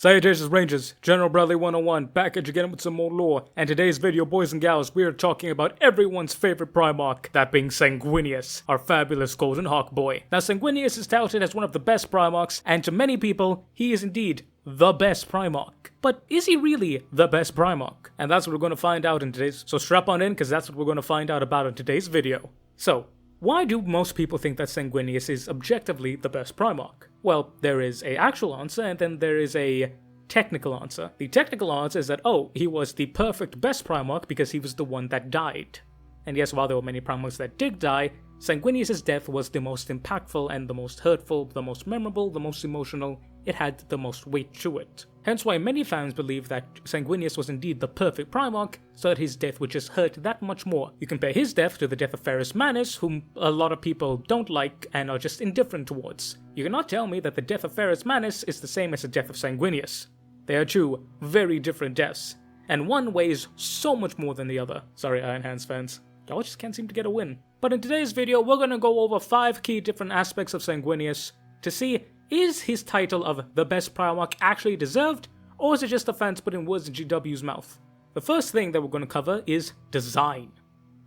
Salutations Rangers, General Bradley 101, back at you again with some more lore, and today's video, boys and gals, we are talking about everyone's favorite Primarch, that being Sanguinius, our fabulous Golden Hawk boy. Now Sanguinius is touted as one of the best Primarchs, and to many people, he is indeed the best Primarch. But is he really the best Primarch? And that's what we're going to find out in today's, so strap on in, because that's what we're going to find out about in today's video. So, why do most people think that Sanguinius is objectively the best Primarch? Well, there is an actual answer, and then there is a technical answer. The technical answer is that, oh, he was the perfect best Primarch because he was the one that died. And yes, while there were many Primarchs that did die, Sanguinius' death was the most impactful and the most hurtful, the most memorable, the most emotional. It had the most weight to it. Hence why many fans believe that Sanguinius was indeed the perfect Primarch, so that his death would just hurt that much more. You compare his death to the death of Ferrus Manus, whom a lot of people don't like and are just indifferent towards. You cannot tell me that the death of Ferrus Manus is the same as the death of Sanguinius. They are two very different deaths, and one weighs so much more than the other. Sorry, Iron Hands fans. Y'all just can't seem to get a win. But in today's video, we're gonna go over 5 key different aspects of Sanguinius to see, is his title of the best Primarch actually deserved, or is it just the fans putting words in GW's mouth? The first thing that we're going to cover is design.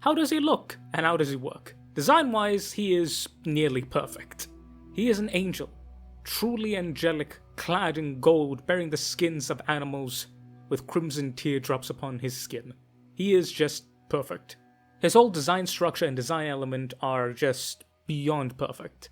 How does he look, and how does he work? Design-wise, he is nearly perfect. He is an angel, truly angelic, clad in gold, bearing the skins of animals, with crimson teardrops upon his skin. He is just perfect. His whole design structure and design element are just beyond perfect.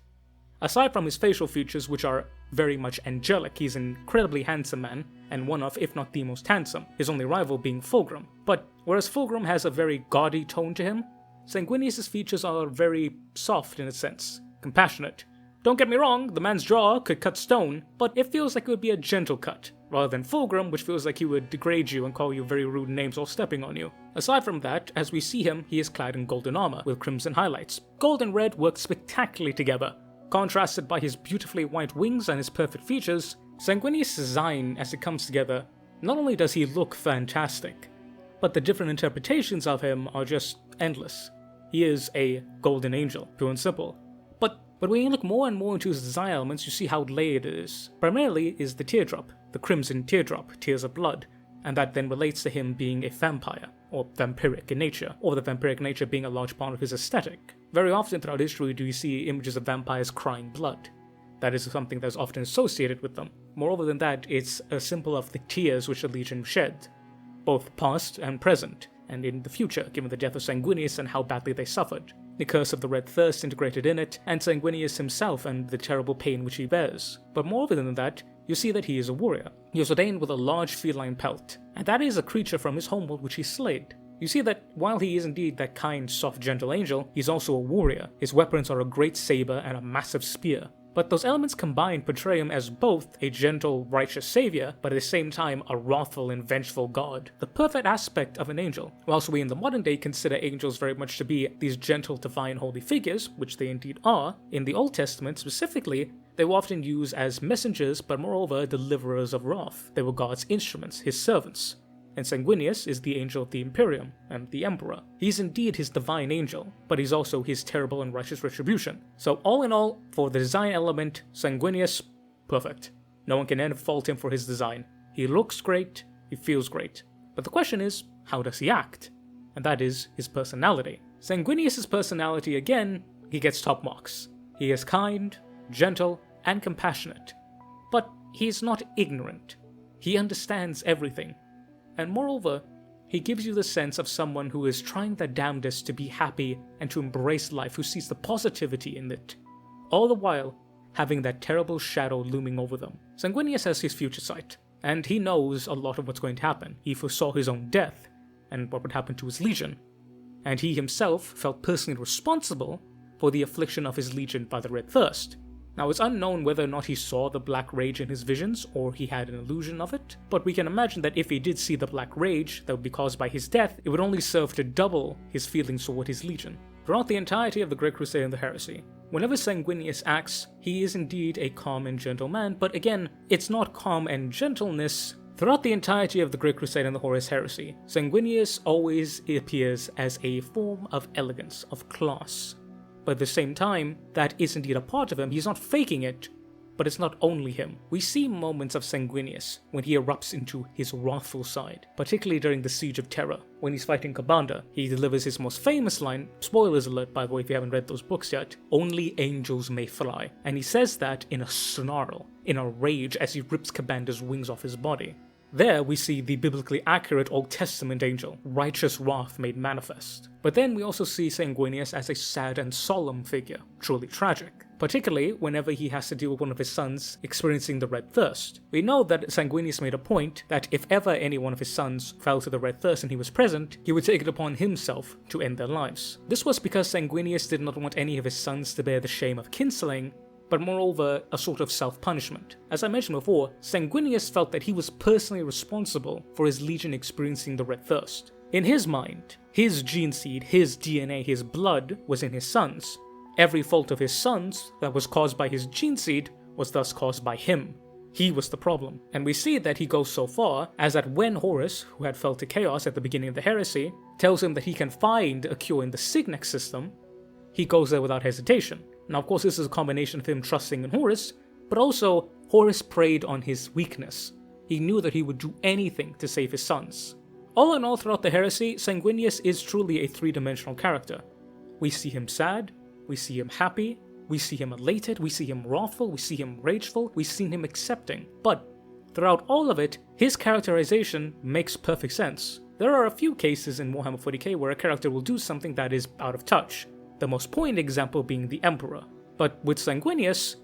Aside from his facial features, which are very much angelic, he's an incredibly handsome man, and one of, if not the most handsome, his only rival being Fulgrim. But whereas Fulgrim has a very gaudy tone to him, Sanguinius' features are very soft in a sense, compassionate. Don't get me wrong, the man's jaw could cut stone, but it feels like it would be a gentle cut, rather than Fulgrim, which feels like he would degrade you and call you very rude names while stepping on you. Aside from that, as we see him, he is clad in golden armor, with crimson highlights. Gold and red work spectacularly together. Contrasted by his beautifully white wings and his perfect features, Sanguinius' design as it comes together, not only does he look fantastic, but the different interpretations of him are just endless. He is a golden angel, pure and simple. But when you look more and more into his design elements, you see how layered it is. Primarily is the teardrop, the crimson teardrop, tears of blood, and that then relates to him being a vampire, or vampiric in nature, or the vampiric nature being a large part of his aesthetic. Very often throughout history do you see images of vampires crying blood. That is something that is often associated with them. Moreover than that, it's a symbol of the tears which the Legion shed, both past and present, and in the future, given the death of Sanguinius and how badly they suffered. The curse of the Red Thirst integrated in it, and Sanguinius himself and the terrible pain which he bears. But moreover than that, you see that he is a warrior. He is ordained with a large feline pelt, and that is a creature from his homeworld which he slayed. You see that while he is indeed that kind, soft, gentle angel, he's also a warrior. His weapons are a great saber and a massive spear. But those elements combined portray him as both a gentle, righteous savior, but at the same time a wrathful and vengeful god. The perfect aspect of an angel. Whilst we in the modern day consider angels very much to be these gentle, divine, holy figures, which they indeed are, in the Old Testament specifically, they were often used as messengers, but moreover deliverers of wrath. They were God's instruments, his servants. And Sanguinius is the angel of the Imperium, and the Emperor. He's indeed his divine angel, but he's also his terrible and righteous retribution. So all in all, for the design element, Sanguinius, perfect. No one can ever fault him for his design. He looks great, he feels great. But the question is, how does he act? And that is his personality. Sanguinius' personality, again, he gets top marks. He is kind, gentle, and compassionate. But he's not ignorant. He understands everything. And moreover, he gives you the sense of someone who is trying their damnedest to be happy and to embrace life, who sees the positivity in it, all the while having that terrible shadow looming over them. Sanguinius has his future sight, and he knows a lot of what's going to happen. He foresaw his own death, and what would happen to his legion, and he himself felt personally responsible for the affliction of his legion by the Red Thirst. Now, it's unknown whether or not he saw the Black Rage in his visions, or he had an illusion of it, but we can imagine that if he did see the Black Rage that would be caused by his death, it would only serve to double his feelings toward his legion. Throughout the entirety of the Great Crusade and the Heresy, whenever Sanguinius acts, he is indeed a calm and gentle man, but again, it's not calm and gentleness. Throughout the entirety of the Great Crusade and the Horus Heresy, Sanguinius always appears as a form of elegance, of class. But at the same time, that is indeed a part of him. He's not faking it, But it's not only him. We see moments of Sanguinius when he erupts into his wrathful side, particularly during the Siege of Terra. When he's fighting Kabanda, he delivers his most famous line, spoilers alert by the way if you haven't read those books yet, "Only angels may fly." And he says that in a snarl, in a rage as he rips Kabanda's wings off his body. There we see the biblically accurate Old Testament angel, righteous wrath made manifest. But then we also see Sanguinius as a sad and solemn figure, truly tragic, particularly whenever he has to deal with one of his sons experiencing the Red Thirst. We know that Sanguinius made a point that if ever any one of his sons fell to the Red Thirst and he was present, he would take it upon himself to end their lives. This was because Sanguinius did not want any of his sons to bear the shame of kinslaying, but moreover a sort of self-punishment. As I mentioned before, Sanguinius felt that he was personally responsible for his legion experiencing the Red Thirst. In his mind, his gene seed, his DNA, his blood was in his sons. Every fault of his sons that was caused by his gene seed was thus caused by him. He was the problem. And we see that he goes so far as that when Horus, who had fell to chaos at the beginning of the heresy, tells him that he can find a cure in the Signax system, he goes there without hesitation. Now, of course, this is a combination of him trusting in Horus, but also Horus preyed on his weakness. He knew that he would do anything to save his sons. All in all, throughout the heresy, Sanguinius is truly a three-dimensional character. We see him sad, we see him happy, we see him elated, we see him wrathful, we see him rageful, we see him accepting. But throughout all of it, his characterization makes perfect sense. There are a few cases in Warhammer 40k where a character will do something that is out of touch. The most poignant example being the Emperor. But with Sanguinius,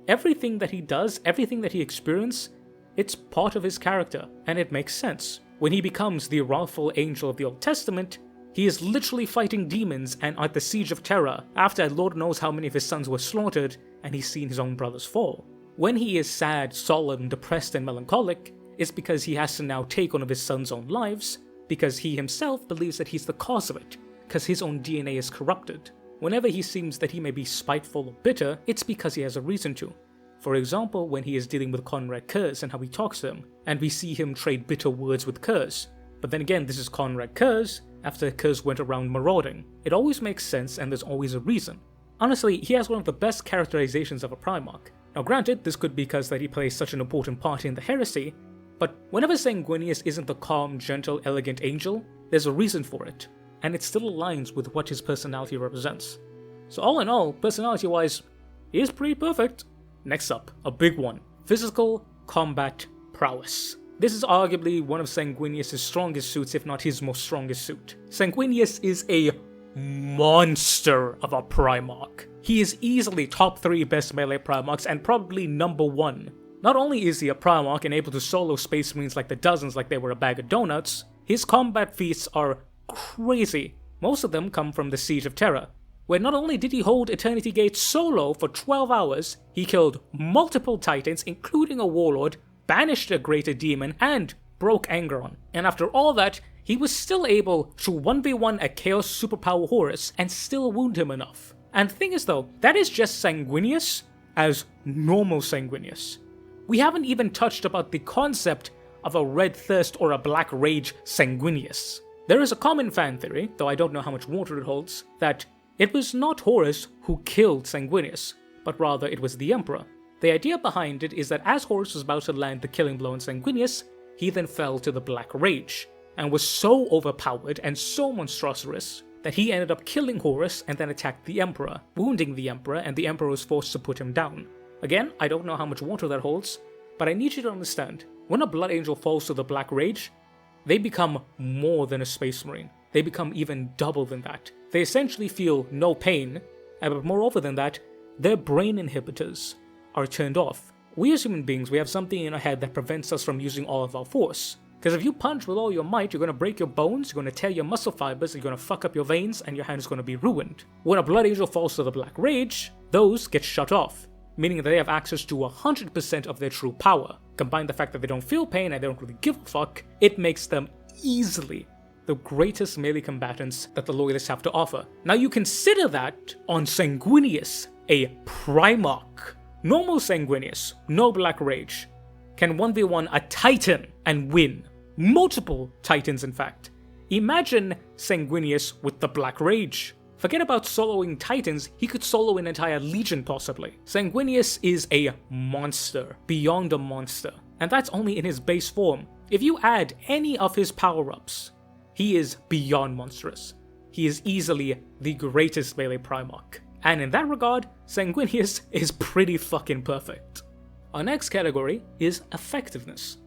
everything that he does, everything that he experiences, it's part of his character, and it makes sense. When he becomes the wrathful angel of the Old Testament, he is literally fighting demons and at the Siege of Terra, after Lord knows how many of his sons were slaughtered, and he's seen his own brothers fall. When he is sad, solemn, depressed, and melancholic, it's because he has to now take one of his sons' own lives, because he himself believes that he's the cause of it, because his own DNA is corrupted. Whenever he seems that he may be spiteful or bitter, it's because he has a reason to. For example, when he is dealing with Conrad Kurz and how he talks to him, and we see him trade bitter words with Kurz. But then again, this is Conrad Kurz, after Kurz went around marauding. It always makes sense and there's always a reason. Honestly, he has one of the best characterizations of a Primarch. Now granted, this could be because that he plays such an important part in the heresy, but whenever Sanguinius isn't the calm, gentle, elegant angel, there's a reason for it. And it still aligns with what his personality represents. So all in all, personality-wise, he is pretty perfect. Next up, a big one. Physical combat prowess. This is arguably one of Sanguinius' strongest suits, if not his most strongest suit. Sanguinius is a monster of a Primarch. He is easily top 3 best melee Primarchs and probably number 1. Not only is he a Primarch and able to solo Space Marines like the dozens like they were a bag of donuts, his combat feats are crazy. Most of them come from the Siege of Terra, where not only did he hold Eternity Gate solo for 12 hours, he killed multiple titans, including a warlord, banished a greater demon, and broke Angron. And after all that, he was still able to 1v1 a Chaos Superpower Horus and still wound him enough. And the thing is though, that is just Sanguinius as normal Sanguinius. We haven't even touched about the concept of a Red Thirst or a Black Rage Sanguinius. There is a common fan theory, though I don't know how much water it holds, that it was not Horus who killed Sanguinius, but rather it was the Emperor. The idea behind it is that as Horus was about to land the killing blow on Sanguinius, he then fell to the Black Rage, and was so overpowered and so monstrous that he ended up killing Horus and then attacked the Emperor, wounding the Emperor, and the Emperor was forced to put him down. Again, I don't know how much water that holds, but I need you to understand, when a Blood Angel falls to the Black Rage, they become more than a Space Marine. They become even double than that. They essentially feel no pain, but moreover than that, their brain inhibitors are turned off. We as human beings, we have something in our head that prevents us from using all of our force. Because if you punch with all your might, you're going to break your bones, you're going to tear your muscle fibers, you're going to fuck up your veins, and your hand is going to be ruined. When a Blood Angel falls to the Black Rage, those get shut off, meaning that they have access to 100% of their true power. Combine the fact that they don't feel pain and they don't really give a fuck, it makes them easily the greatest melee combatants that the Loyalists have to offer. Now you consider that on Sanguinius, a Primarch. Normal Sanguinius, no Black Rage, can 1v1 a Titan and win. Multiple Titans in fact. Imagine Sanguinius with the Black Rage. Forget about soloing titans, he could solo an entire legion possibly. Sanguinius is a monster, beyond a monster, and that's only in his base form. If you add any of his power-ups, he is beyond monstrous. He is easily the greatest melee Primarch. And in that regard, Sanguinius is pretty fucking perfect. Our next category is effectiveness.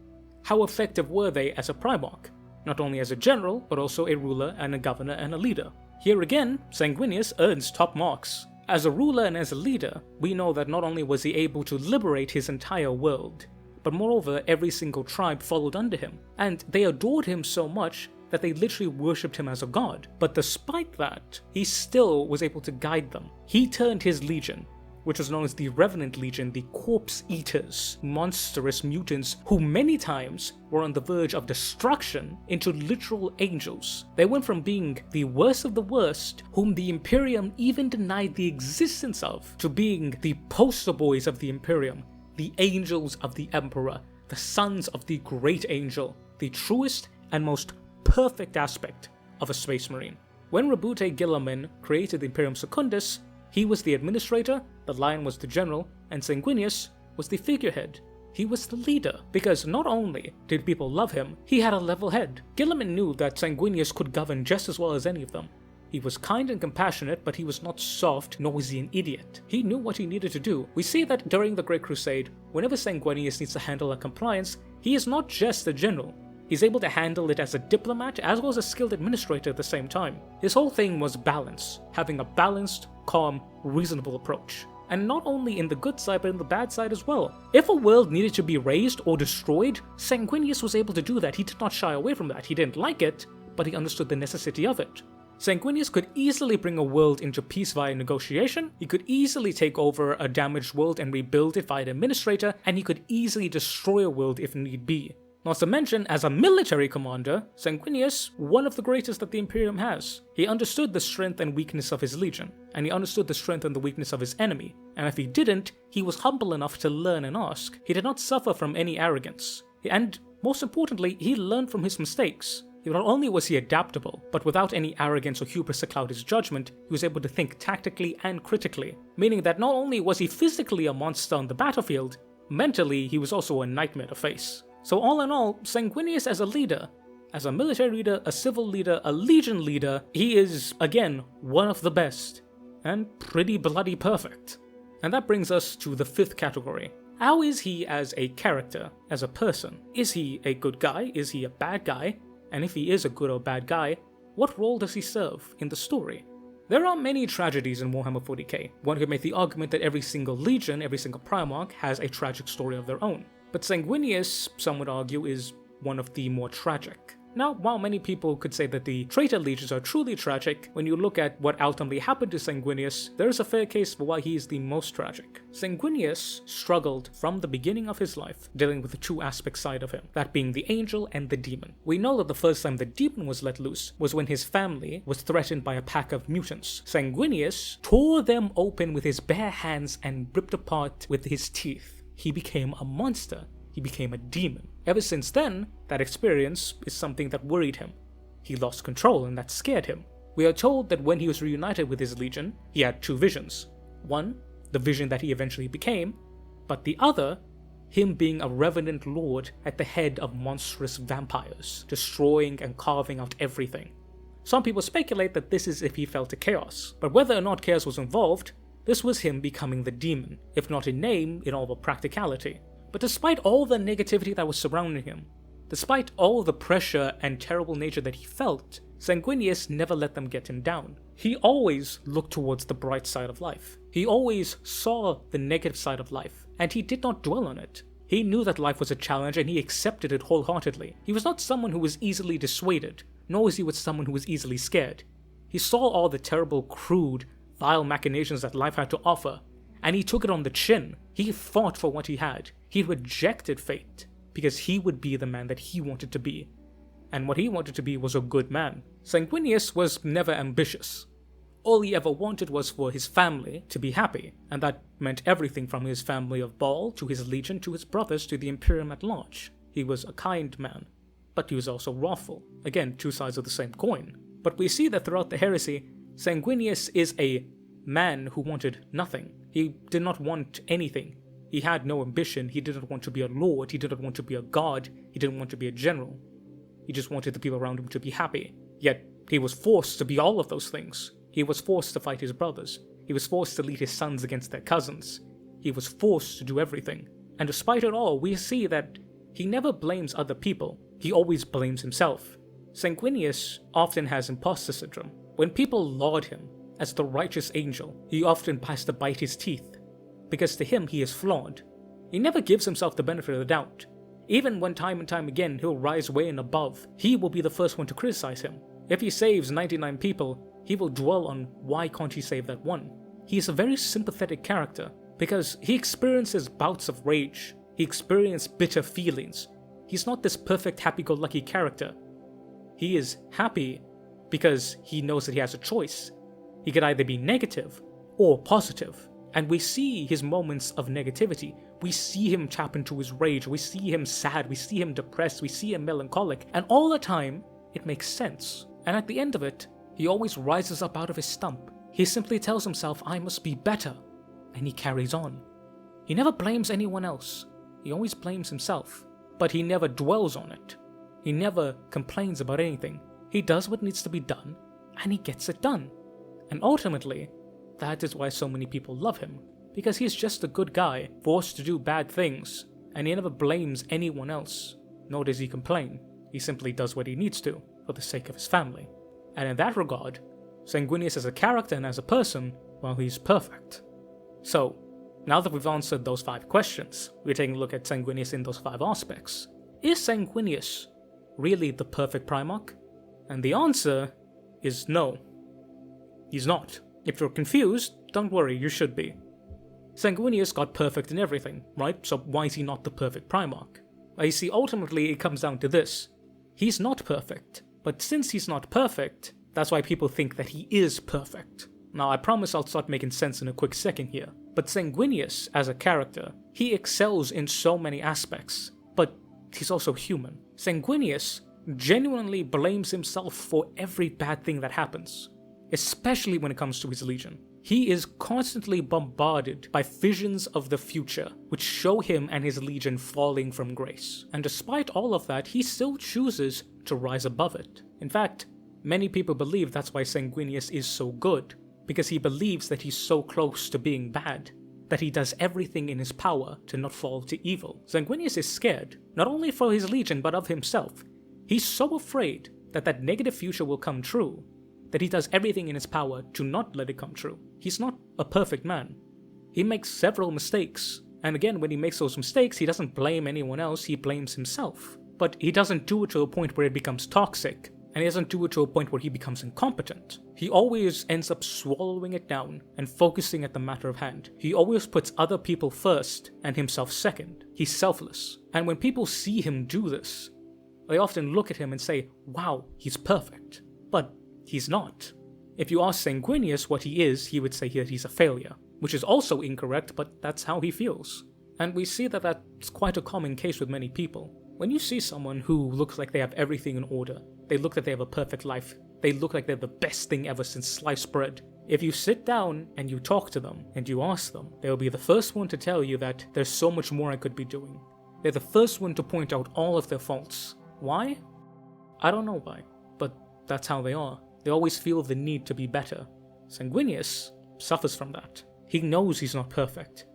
How effective were they as a Primarch? Not only as a general, but also a ruler and a governor and a leader. Here again, Sanguinius earns top marks. As a ruler and as a leader, we know that not only was he able to liberate his entire world, but moreover every single tribe followed under him, and they adored him so much that they literally worshipped him as a god. But despite that, he still was able to guide them. He turned his legion, which was known as the Revenant Legion, the Corpse Eaters, monstrous mutants who many times were on the verge of destruction, into literal angels. They went from being the worst of the worst, whom the Imperium even denied the existence of, to being the poster boys of the Imperium, the angels of the Emperor, the sons of the Great Angel, the truest and most perfect aspect of a Space Marine. When Rabute Guilliman created the Imperium Secundus, he was the administrator, the Lion was the general, and Sanguinius was the figurehead. He was the leader, because not only did people love him, he had a level head. Guilliman knew that Sanguinius could govern just as well as any of them. He was kind and compassionate, but he was not soft, nor was he an idiot. He knew what he needed to do. We see that during the Great Crusade, whenever Sanguinius needs to handle a compliance, he is not just a general. He's able to handle it as a diplomat as well as a skilled administrator at the same time. His whole thing was balance, having a balanced, calm, reasonable approach. And not only in the good side, but in the bad side as well. If a world needed to be razed or destroyed, Sanguinius was able to do that. He did not shy away from that. He didn't like it, but he understood the necessity of it. Sanguinius could easily bring a world into peace via negotiation, he could easily take over a damaged world and rebuild it via an administrator, and he could easily destroy a world if need be. Not to mention, as a military commander, Sanguinius, one of the greatest that the Imperium has. He understood the strength and weakness of his legion, and he understood the strength and the weakness of his enemy, and if he didn't, he was humble enough to learn and ask. He did not suffer from any arrogance, and most importantly, he learned from his mistakes. Not only was he adaptable, but without any arrogance or hubris to cloud his judgment, he was able to think tactically and critically, meaning that not only was he physically a monster on the battlefield, mentally he was also a nightmare to face. So all in all, Sanguinius as a leader, as a military leader, a civil leader, a legion leader, he is, again, one of the best, and pretty bloody perfect. And that brings us to the fifth category. How is he as a character, as a person? Is he a good guy? Is he a bad guy? And if he is a good or bad guy, what role does he serve in the story? There are many tragedies in Warhammer 40k. One could make the argument that every single legion, every single Primarch has a tragic story of their own. But Sanguinius, some would argue, is one of the more tragic. Now, while many people could say that the traitor legions are truly tragic, when you look at what ultimately happened to Sanguinius, there is a fair case for why he is the most tragic. Sanguinius struggled from the beginning of his life, dealing with the two aspect side of him, that being the angel and the demon. We know that the first time the demon was let loose was when his family was threatened by a pack of mutants. Sanguinius tore them open with his bare hands and ripped apart with his teeth. He became a monster. He became a demon. Ever since then, that experience is something that worried him. He lost control and that scared him. We are told that when he was reunited with his legion, he had two visions. One, the vision that he eventually became, but the other, him being a revenant lord at the head of monstrous vampires, destroying and carving out everything. Some people speculate that this is if he fell to chaos, but whether or not chaos was involved, this was him becoming the demon, if not in name, in all the practicality. But despite all the negativity that was surrounding him, despite all the pressure and terrible nature that he felt, Sanguinius never let them get him down. He always looked towards the bright side of life. He always saw the negative side of life, and he did not dwell on it. He knew that life was a challenge and he accepted it wholeheartedly. He was not someone who was easily dissuaded, nor was he someone who was easily scared. He saw all the terrible, crude, vile machinations that life had to offer, and he took it on the chin. He fought for what he had. He rejected fate, because he would be the man that he wanted to be. And what he wanted to be was a good man. Sanguinius was never ambitious. All he ever wanted was for his family to be happy, and that meant everything from his family of Baal, to his legion, to his brothers, to the Imperium at large. He was a kind man, but he was also wrathful. Again, two sides of the same coin. But we see that throughout the heresy, Sanguinius is a man who wanted nothing. He did not want anything. He had no ambition. He didn't want to be a lord. He didn't want to be a god. He didn't want to be a general. He just wanted the people around him to be happy. Yet, he was forced to be all of those things. He was forced to fight his brothers. He was forced to lead his sons against their cousins. He was forced to do everything. And despite it all, we see that he never blames other people. He always blames himself. Sanguinius often has imposter syndrome. When people laud him as the righteous angel, he often has to bite his teeth, because to him he is flawed. He never gives himself the benefit of the doubt. Even when time and time again he'll rise way and above, he will be the first one to criticize him. If he saves 99 people, he will dwell on why can't he save that one. He is a very sympathetic character, because he experiences bouts of rage. He experiences bitter feelings. He's not this perfect happy-go-lucky character. He is happy because he knows that he has a choice. He could either be negative or positive. And we see his moments of negativity. We see him tap into his rage. We see him sad. We see him depressed. We see him melancholic. And all the time, it makes sense. And at the end of it, he always rises up out of his stump. He simply tells himself, I must be better. And he carries on. He never blames anyone else. He always blames himself. But he never dwells on it. He never complains about anything. He does what needs to be done, and he gets it done. And ultimately, that is why so many people love him. Because he's just a good guy, forced to do bad things, and he never blames anyone else. Nor does he complain. He simply does what he needs to, for the sake of his family. And in that regard, Sanguinius as a character and as a person, well, he's perfect. So, now that we've answered those 5 questions, we're taking a look at Sanguinius in those 5 aspects. Is Sanguinius really the perfect Primarch? And the answer is no. He's not. If you're confused, don't worry, you should be. Sanguinius got perfect in everything, right? So why is he not the perfect Primarch? You see, ultimately it comes down to this. He's not perfect, but since he's not perfect, that's why people think that he is perfect. Now, I promise I'll start making sense in a quick second here. But Sanguinius, as a character, he excels in so many aspects, but he's also human. Sanguinius genuinely blames himself for every bad thing that happens, especially when it comes to his legion. He is constantly bombarded by visions of the future, which show him and his legion falling from grace. And despite all of that, he still chooses to rise above it. In fact, many people believe that's why Sanguinius is so good, because he believes that he's so close to being bad, that he does everything in his power to not fall to evil. Sanguinius is scared, not only for his legion, but of himself. He's so afraid that that negative future will come true, that he does everything in his power to not let it come true. He's not a perfect man. He makes several mistakes, and again, when he makes those mistakes, he doesn't blame anyone else, he blames himself. But he doesn't do it to a point where it becomes toxic, and he doesn't do it to a point where he becomes incompetent. He always ends up swallowing it down and focusing at the matter of hand. He always puts other people first and himself second. He's selfless. And when people see him do this, they often look at him and say, wow, he's perfect. But he's not. If you ask Sanguinius what he is, he would say that he's a failure, which is also incorrect, but that's how he feels. And we see that that's quite a common case with many people. When you see someone who looks like they have everything in order, they look like they have a perfect life, they look like they're the best thing ever since sliced bread. If you sit down and you talk to them and you ask them, they'll be the first one to tell you that there's so much more I could be doing. They're the first one to point out all of their faults. Why? I don't know why, but that's how they are. They always feel the need to be better. Sanguinius suffers from that. He knows he's not perfect,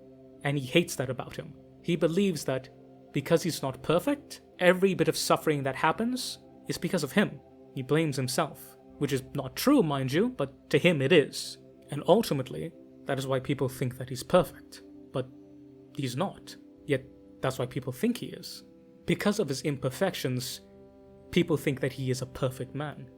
and he hates that about him. He believes that because he's not perfect, every bit of suffering that happens is because of him. He blames himself, which is not true, mind you, but to him it is. And ultimately, that is why people think that he's perfect. But he's not. Yet, that's why people think he is. Because of his imperfections, people think that he is a perfect man.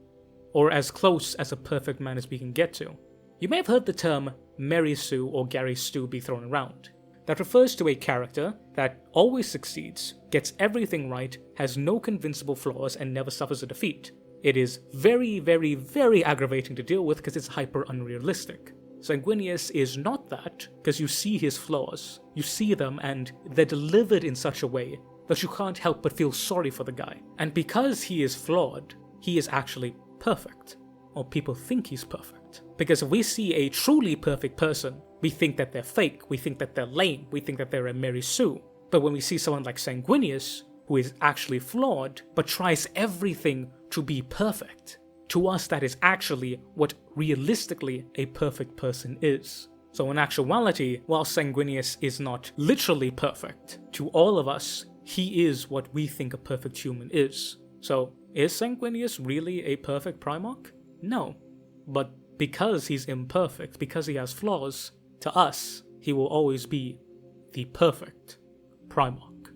Or as close as a perfect man as we can get to. You may have heard the term Mary Sue or Gary Stu be thrown around. That refers to a character that always succeeds, gets everything right, has no convincible flaws, and never suffers a defeat. It is very, very, very aggravating to deal with because it's hyper unrealistic. Sanguinius is not that, because you see his flaws. You see them and they're delivered in such a way that you can't help but feel sorry for the guy. And because he is flawed, he is actually perfect. or people think he's perfect. Because if we see a truly perfect person, we think that they're fake, we think that they're lame, we think that they're a Mary Sue. But when we see someone like Sanguinius, who is actually flawed, but tries everything to be perfect, to us that is actually what realistically a perfect person is. So in actuality, while Sanguinius is not literally perfect, to all of us, he is what we think a perfect human is. So, is Sanguinius really a perfect Primarch? No. But because he's imperfect, because he has flaws, to us, he will always be the perfect Primarch.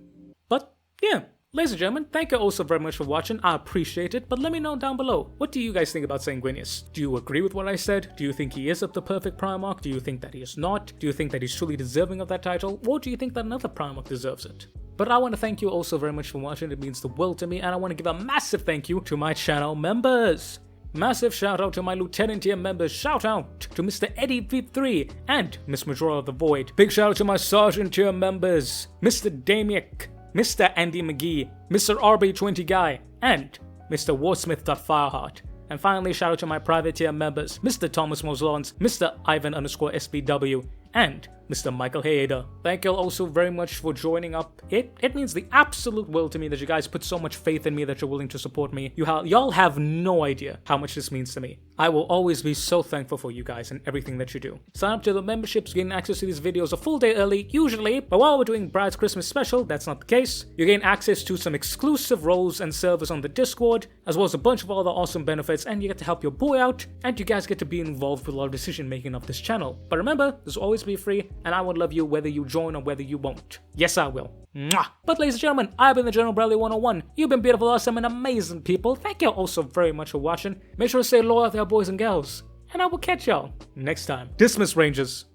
But, yeah. Ladies and gentlemen, thank you all so very much for watching, I appreciate it, but let me know down below, what do you guys think about Sanguinius? Do you agree with what I said? Do you think he is the perfect Primarch? Do you think that he is not? Do you think that he's truly deserving of that title? Or do you think that another Primarch deserves it? But I want to thank you all so very much for watching, it means the world to me, and I want to give a massive thank you to my channel members! Massive shout out to my Lieutenant tier members, shout out to Mr. Eddie V3 and Miss Majora of the Void. Big shout out to my Sergeant tier members, Mr. Damiak, Mr. Andy McGee, Mr. RB20 Guy, and Mr. Warsmith.Fireheart. And finally, shout out to my private tier members, Mr. Thomas Moslons, Mr. Ivan_SBW, and Mr. Michael Hayeda. Thank you all also very much for joining up. It means the absolute world to me that you guys put so much faith in me that you're willing to support me. Y'all have no idea how much this means to me. I will always be so thankful for you guys and everything that you do. Sign up to the memberships, gain access to these videos a full day early, usually, but while we're doing Brad's Christmas special, that's not the case. You gain access to some exclusive roles and servers on the Discord, as well as a bunch of other awesome benefits, and you get to help your boy out, and you guys get to be involved with a lot of decision making of this channel. But remember, this will always be free, and I would love you whether you join or whether you won't. Yes, I will. Mwah. But ladies and gentlemen, I've been the General Bradley 101. You've been beautiful, awesome, and amazing people. Thank you all so very much for watching. Make sure to stay loyal out there, boys and girls. And I will catch y'all next time. Dismiss, Rangers.